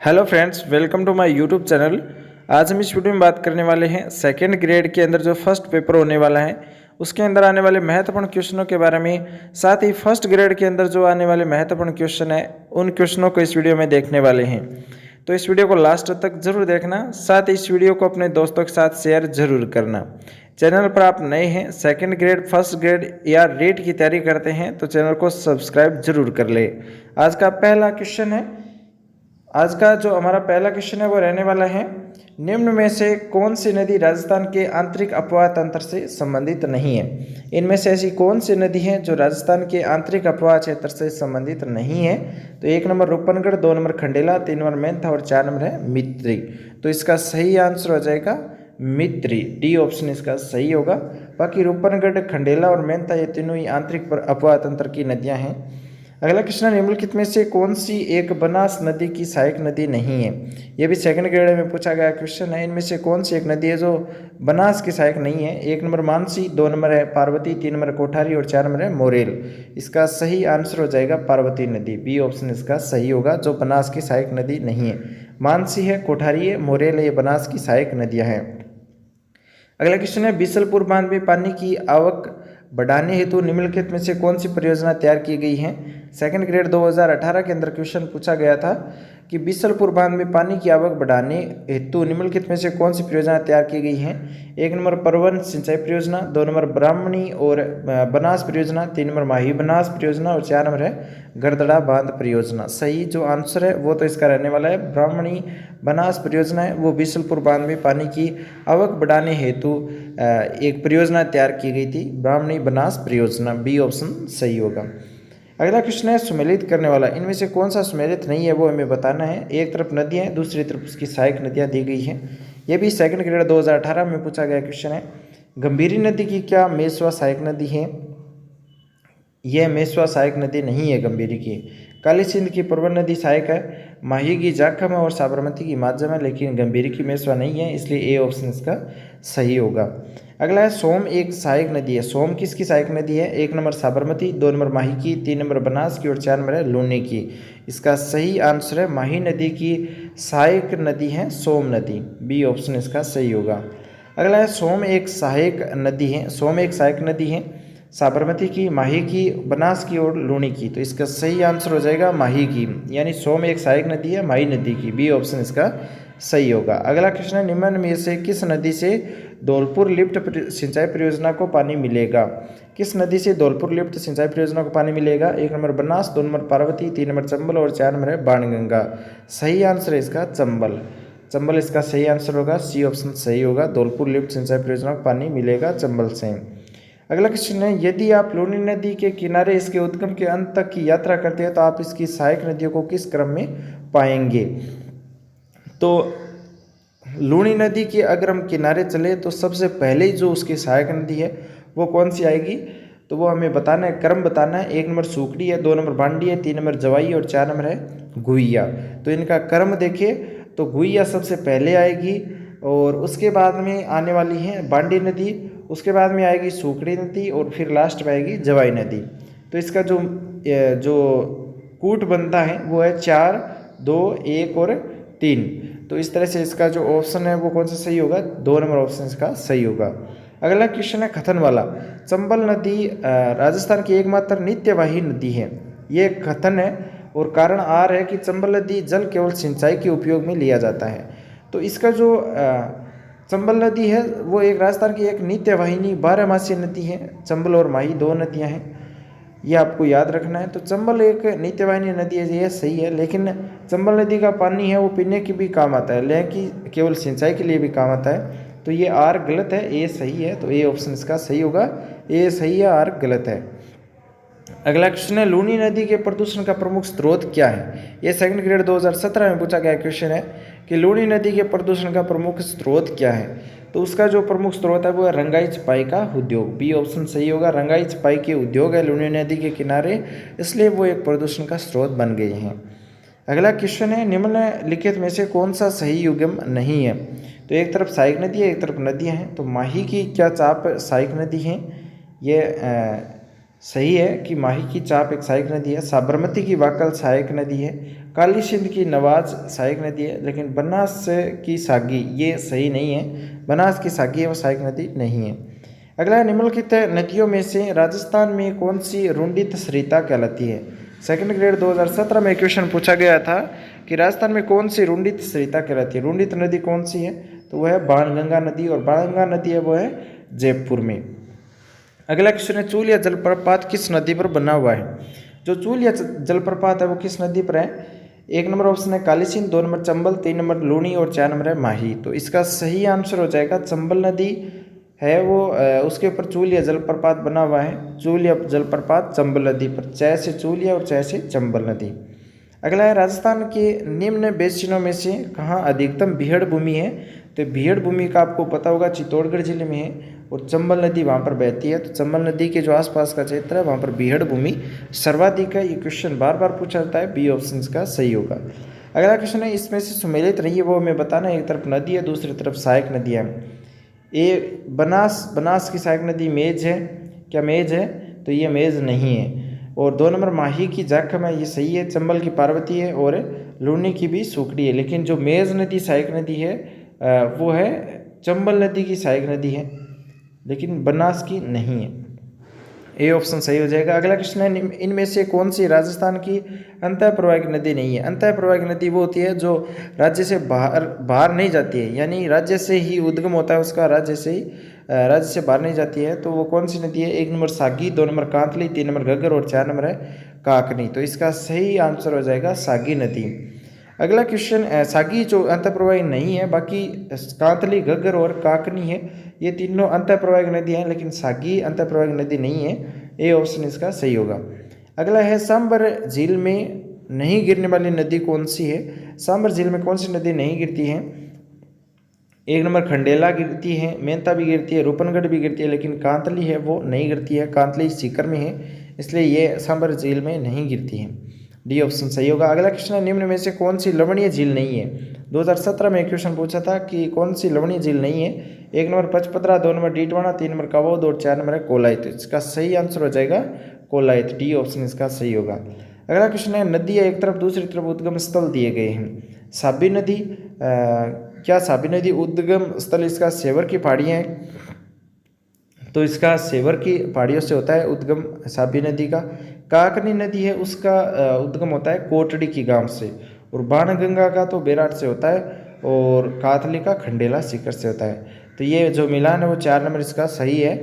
Hello friends, welcome to my YouTube channel. आज हम इस वीडियो में बात करने वाले हैं सेकेंड ग्रेड के अंदर जो फर्स्ट पेपर होने वाला है उसके अंदर आने वाले महत्वपूर्ण क्वेश्चनों के बारे में। साथ ही फर्स्ट ग्रेड के अंदर जो आने वाले महत्वपूर्ण क्वेश्चन है उन क्वेश्चनों को इस वीडियो में देखने वाले हैं। तो इस वीडियो को लास्ट तक जरूर देखना, साथ ही इस वीडियो को अपने दोस्तों के साथ शेयर जरूर करना। चैनल पर आप नए हैं, सेकेंड ग्रेड, फर्स्ट ग्रेड या रेट की तैयारी करते हैं तो चैनल को सब्सक्राइब जरूर कर ले। आज का पहला क्वेश्चन है, आज का जो हमारा पहला क्वेश्चन है वो रहने वाला है, निम्न में से कौन सी नदी राजस्थान के आंतरिक अपवाह तंत्र से संबंधित नहीं है। इनमें से ऐसी कौन सी नदी है जो राजस्थान के आंतरिक अपवाह क्षेत्र से संबंधित नहीं है। तो 1 number Rupnagarh, 2 number Khandela, 3 number मेंथा और 4 नंबर है मित्री। तो इसका सही आंसर हो जाएगा मित्री, डी ऑप्शन इसका सही होगा। बाकी रूपनगढ़, खंडेला और मेंथा ये तीनों ही आंतरिक अपवाह तंत्र की नदियाँ हैं। अगला क्वेश्चन है, निम्नलिखित में से कौन सी एक बनास नदी की सहायक नदी नहीं है। यह भी सेकंड ग्रेड में पूछा गया क्वेश्चन है। इनमें से कौन सी एक नदी है जो बनास की सहायक नहीं है। 1 नंबर मानसी, 2 नंबर है पार्वती, 3 नंबर कोठारी और 4 नंबर है मोरेल। इसका सही आंसर हो जाएगा पार्वती नदी, बी ऑप्शन इसका सही होगा, जो बनास की सहायक नदी नहीं है। मानसी है, कोठारी है, मोरेल है, ये बनास की सहायक नदियाँ हैं। अगला क्वेश्चन है, बीसलपुर बांध में पानी की आवक बढ़ाने हेतु निम्नलिखित में से कौन सी परियोजना तैयार की गई है। सेकंड ग्रेड 2018 के अंदर क्वेश्चन पूछा गया था कि बीसलपुर बांध में पानी की आवक बढ़ाने हेतु निम्नलिखित में से कौन सी परियोजना तैयार की गई है। 1 नंबर परवन सिंचाई परियोजना, 2 नंबर ब्राह्मणी और बनास परियोजना, 3 नंबर माही बनास परियोजना और 4 नंबर है गरदड़ा बांध परियोजना। सही जो आंसर है वो तो इसका रहने वाला है ब्राह्मणी बनास परियोजना है, वो बीसलपुर बांध में पानी की आवक बढ़ाने हेतु एक परियोजना तैयार की गई थी, ब्राह्मणी बनास परियोजना, बी ऑप्शन सही होगा। अगला क्वेश्चन है, सुमेलित करने वाला इनमें से कौन सा सुमेलित नहीं है वो हमें बताना है। एक तरफ नदियाँ हैं, दूसरी तरफ उसकी सहायक नदियाँ दी गई हैं। यह भी सेकंड ग्रेड 2018 में पूछा गया क्वेश्चन है। गंभीरी नदी की क्या मेसवा सहायक नदी है। यह मेसवा सहायक नदी नहीं है गंभीरी की। काली सिंध की परवन नदी सहायक है, माही की जाखम है और साबरमती की माध्यम है, लेकिन गंभीरी की मेसवा नहीं है, इसलिए ए ऑप्शन इसका सही होगा। अगला है, सोम एक सहायक नदी है। सोम किसकी सहायक नदी है। 1 नंबर साबरमती, 2 नंबर माही की, 3 नंबर बनास की और 4 नंबर है लूनी की। इसका सही आंसर है माही नदी की सहायक नदी है सोम नदी, बी ऑप्शन इसका सही होगा। अगला है, सोम एक सहायक नदी है। सोम एक सहायक नदी है साबरमती की, माही की, बनास की और लूनी की। तो इसका सही आंसर हो जाएगा माही की, यानी सोम एक सहायक नदी है माही नदी की, बी ऑप्शन इसका सही होगा। अगला क्वेश्चन है, निम्न में से किस नदी से धौलपुर लिफ्ट सिंचाई परियोजना को पानी मिलेगा। किस नदी से धौलपुर लिफ्ट सिंचाई परियोजना को पानी मिलेगा। 1 number Banas, 2 number Parvati, 3 number Chambal और 4 नंबर है बाणगंगा। सही आंसर है इसका चंबल, चंबल इसका सही आंसर होगा, सी ऑप्शन सही होगा। धौलपुर लिफ्ट सिंचाई परियोजना को पानी मिलेगा चंबल से। अगला क्वेश्चन है, यदि आप लूनी नदी के किनारे इसके उद्गम के अंत तक की यात्रा करते हैं तो आप इसकी सहायक नदियों को किस क्रम में पाएंगे। तो लूनी नदी के अगर हम किनारे चले तो सबसे पहले जो उसकी सहायक नदी है वो कौन सी आएगी, तो वो हमें बताना है, क्रम बताना है। 1 नंबर सूखड़ी है, 2 नंबर बांडी है, 3 नंबर जवाई और 4 नंबर है गुइया। तो इनका क्रम देखिए तो गुइया सबसे पहले आएगी और उसके बाद में आने वाली है बांडी नदी, उसके बाद में आएगी सूखड़ी नदी और फिर लास्ट में आएगी जवाई नदी। तो इसका जो कूट बनता है वो है 4, 2, 1 और 3। तो इस तरह से इसका जो ऑप्शन है वो कौन सा सही होगा, 2 नंबर ऑप्शन इसका सही होगा। अगला क्वेश्चन है, खतन वाला चंबल नदी राजस्थान की एकमात्र नित्यवाही नदी है। ये खतन है और कारण आर है कि चंबल नदी जल केवल सिंचाई के उपयोग में लिया जाता है। तो इसका जो चंबल नदी है वो एक राजस्थान की एक नित्यवाहिनी 12 नदी है। चंबल और माही 2 नदियाँ हैं, ये आपको याद रखना है। तो चंबल एक नित्यवाहिनी नदी है, ये सही है, लेकिन चंबल नदी का पानी है वो पीने के भी काम आता है, लेकिन केवल सिंचाई के लिए भी काम आता है। तो ये आर गलत है, ए सही है, तो ए ऑप्शन इसका सही होगा, ए सही है, आर गलत है। अगला क्वेश्चन है, लूनी नदी के प्रदूषण का प्रमुख स्रोत क्या है। ये सेकंड ग्रेड 2017 में पूछा गया क्वेश्चन है कि लूनी नदी के प्रदूषण का प्रमुख स्रोत क्या है। तो उसका जो प्रमुख स्रोत है वो है रंगाई छपाई का उद्योग, बी ऑप्शन सही होगा। रंगाई छपाई के उद्योग है लूनी नदी के किनारे, इसलिए वो एक प्रदूषण का स्रोत बन गए हैं। अगला क्वेश्चन है, निम्नलिखित में से कौन सा सही युग्म नहीं है। तो एक तरफ सहायक नदी है, एक तरफ नदियाँ हैं। तो माही की क्या चाप सहायक नदी है, ये सही है कि माही की चाप एक सहायक नदी है, साबरमती की वाकल सहायक नदी है, काली सिंध की नवाज सहायक नदी है, लेकिन बनास की सागी ये सही नहीं है, बनास की सागी है वो सहायक नदी नहीं है। अगला है, निम्नलिखित नदियों में से राजस्थान में कौन सी रुंडित सरिता कहलाती है। सेकंड ग्रेड 2017 में क्वेश्चन पूछा गया था कि राजस्थान में कौन सी रुंडित सरिता कहलाती है। रुंडित नदी कौन सी है, तो वह है बाणगंगा नदी, और बाणगंगा नदी है वो है जयपुर में। अगला क्वेश्चन है, चूल या जलप्रपात किस नदी पर बना हुआ है। जो चूल या जलप्रपात है वो किस नदी पर है। एक नंबर ऑप्शन है काली सिंध, 2 नंबर चंबल, 3 नंबर लूणी और 4 नंबर है माही। तो इसका सही आंसर हो जाएगा चंबल नदी है वो, उसके ऊपर चूल या जलप्रपात बना हुआ है। चूल या जलप्रपात चंबल नदी पर, च से चूल या और च से चंबल नदी। अगला है, राजस्थान के निम्न बेसिनों में से कहाँ अधिकतम बीहड़ भूमि है। तो बीहड़ भूमि का आपको पता होगा चित्तौड़गढ़ जिले में है, और चंबल नदी वहाँ पर बहती है। तो चंबल नदी के जो आसपास का क्षेत्र है वहाँ पर बीहड़ भूमि सर्वाधिक है। ये क्वेश्चन बार बार पूछा जाता है, बी ऑप्शन का सही होगा। अगला क्वेश्चन है, इसमें से सुमेलित नहीं है वो हमें बताना। एक तरफ नदी है, दूसरी तरफ सहायक नदी है। ए बनास की सहायक नदी मेज है, क्या मेज है, तो ये मेज नहीं है। और 2 नंबर माही की जाखम है, ये सही है। चंबल की पार्वती है, और लूनी की भी सुखड़ी है। लेकिन जो मेज नदी सहायक नदी है वो है चंबल नदी की सहायक नदी है, लेकिन बनास की नहीं है। ए ऑप्शन सही हो जाएगा। अगला क्वेश्चन है, इनमें से कौन सी राजस्थान की अंतः प्रवाहिक नदी नहीं है। अंतः प्रवाहिक नदी वो होती है जो राज्य से बाहर नहीं जाती है, यानी राज्य से ही उद्गम होता है उसका, राज्य से बाहर नहीं जाती है। तो वो कौन सी नदी है। 1 number Sagi, 2 number Kantli, 3 number Ghaggar और 4 नंबर है काकनी। तो इसका सही आंसर हो जाएगा सागी नदी। अगला क्वेश्चन, सागी जो अंतःप्रवाही नहीं है, बाकी कांतली, घग्गर और काकनी है, ये तीनों अंतःप्रवाहिक नदी हैं, लेकिन सागी अंतःप्रवाहिक नदी नहीं है। ए ऑप्शन इसका सही होगा। अगला है, सांबर झील में नहीं गिरने वाली नदी कौन सी है। सांबर झील में कौन सी नदी नहीं गिरती है। 1 नंबर खंडेला गिरती है, मेहता भी गिरती है, रूपनगढ़ भी गिरती है, लेकिन कांतली है वो नहीं गिरती है। कांतली सीकर में है, इसलिए ये सांबर झील में नहीं गिरती है। डी ऑप्शन सही होगा। अगला क्वेश्चन है, निम्न में से कौन सी लवणीय झील नहीं है। 2017 में क्वेश्चन पूछा था कि कौन सी लवणीय झील नहीं है। 1 number Pachpadra, 2 number Didwana, 3 number Kavod और 4 नंबर है कोलायत। इसका सही आंसर हो जाएगा कोलायत, डी ऑप्शन इसका सही होगा। अगला क्वेश्चन है, नदियाँ एक तरफ दूसरी तरफ उद्गम स्थल दिए गए हैं। साबी नदी, क्या साबी नदी उद्गम स्थल इसका सेवर की पहाड़ियाँ हैं, तो इसका सेवर की पहाड़ियों से होता है उद्गम साबी नदी का। काकनी नदी है उसका उद्गम होता है कोटड़ी की गांव से, और बाणगंगा का तो बेराट से होता है, और कातली का खंडेला सीकर से होता है। तो ये जो मिलान है वो 4 नंबर इसका सही है।